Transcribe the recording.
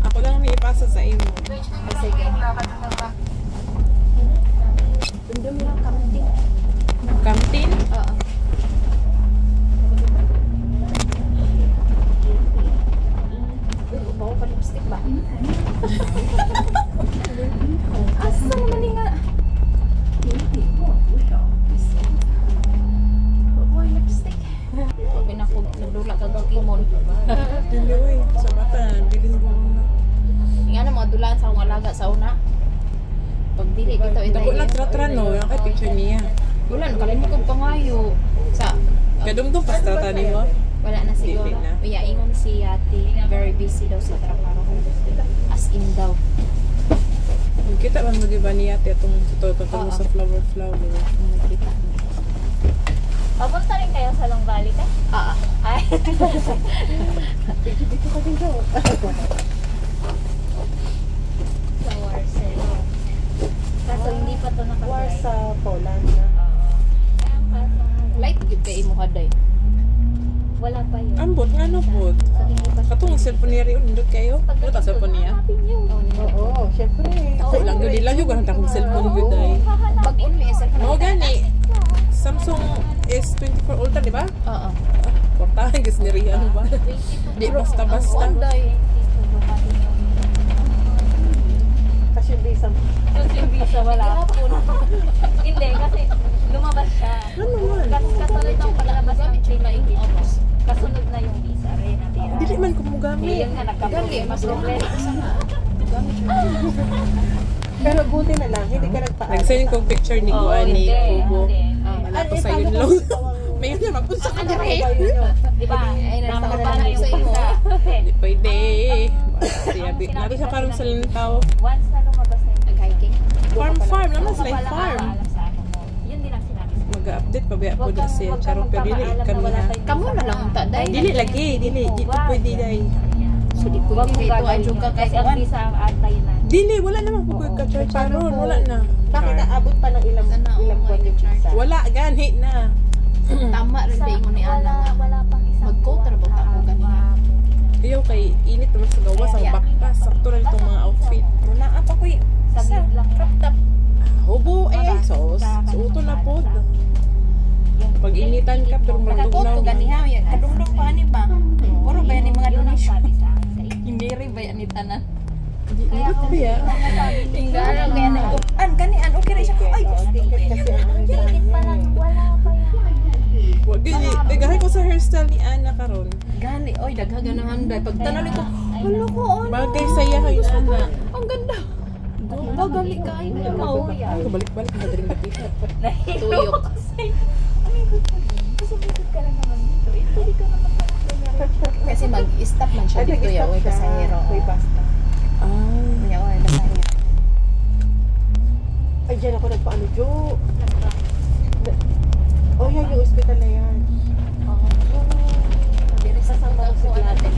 Ako lang may ipasa sa imo. Sige. Tundom lang kamtin. Kamtin? Oo. Bawa pa lipstick ba? Asa naman nga? Bawa lipstick. Pag nagdula ka kimon. Dili oy, sa bata bilin mo na. Nga na mga dulaan sa akong alaga sa una. Pag dili bitaw ito. Dako lang tratra no, yung kay picture niya. Wala, nakalimot kong pangayo. Sa Kadumdum pa sa tani mo. wala na siguro. Dili na. Uya, ingon si ate. Very busy daw sa trabaho. As in daw. Kita man mo di ba niya itong tuto mo sa flower. Nakita. Papunta rin kayo sa Long Valley ka? Ah, Ay. Dito ka din daw. Sa Warsaw. Kaso hindi pa to War nakatry. sa Poland na. light gid kay imo haday. Wala pa yun. Ambot nga no pod. So hindi pa siya. Katong cellphone niya rin undot kayo. Puta cellphone niya. Hanapin niyo. Oo, syempre. Ako lang gud lang yung ganun takong cellphone gud ay. Pag unmi cellphone. Mao gani. Samsung S24 Ultra di ba? Oo. Portahan gis ni Rian ba? Di basta-basta. Anday. Kasi yung visa mo. Tapos yung visa wala po. Hindi, kasi lumabas siya. Ano man? Kasunod ng paglabas ng China English. Kasunod na yung visa rin. Natira. Dili man ko mo gamit. Yun nga, nagka-problema. Pero buti na lang, hindi ka nagpaalam. Nag-send ko picture ni Guan ni Kubo. Wala ko sa yun lang. May yun na magpunsa ka na rin. Di ba? Ay, Namamabana nagtatrabaho yung sa imo. visa. Di pwede. Siyabi. Nabi siya karon sa lintaw. Once na lumabas na yung Nag-hiking. Farm. Naman sila Wala farm. nakaalam sa akin mo. Yun din ang sinabi sa Mag-update pa ba po Huwag na kang- siya. huwag kang Charo pero dili magpapaalam na kami wala na. tayong Kamu visa. na lang ta day. Dili lagi. Dili. Dito pwede dahil. So di Huwag pwede mong kay to gagawin adyo yun. ka Kasi kay ang visa ang antayin na. Dili. Wala naman po ka charon. Wala na. Bakit naabot pa ng ilang Sana, ilang oh, buwan yung charge. visa? Wala. Gani na. Tama rin ba ingon ni Ana nga. Wala pang isang Mag-coat ra ba ta ko ganina? Ayaw kay init naman sa gawas. Ang backpass. Sakto na itong mga outfit. Wala apa ko yung Saglit lang yan. Tap. hubo eh. Suoto na po. Pag initan ka pero Nagakot ko magdugnaw. ganiha. Kadungdong pa ani ba? Puro ba yan yung mga Yun ang donation? sabi sa akin sa iyo. Hindi rin ba yan ni tanan? Kaya ko ya. Tinggalan kaya na ganian okay ra siya. Ay, Ticket kasi ano yung Ticket pa lang, wala pa yan. Wag gani. Nagahay ko sa hairstyle ni Ana karon. gani. Oy, daghagan ng handay. Pag tanan ko, hala ko ano. Bagay saya kay Ana. Ang ganda. Gagali ka ay mo. Balik-balik na din dapit. Tuyok. Kasabikot ka lang naman dito. Hindi ka naman pala. Kasi mag-stop man siya dito ya, oy pasahero. May basta. Ah. Ya, oy pasahero. Ay, dyan ako nagpaano, Jo. Oh, yan yung hospital na yan. Diri sa South ko natin.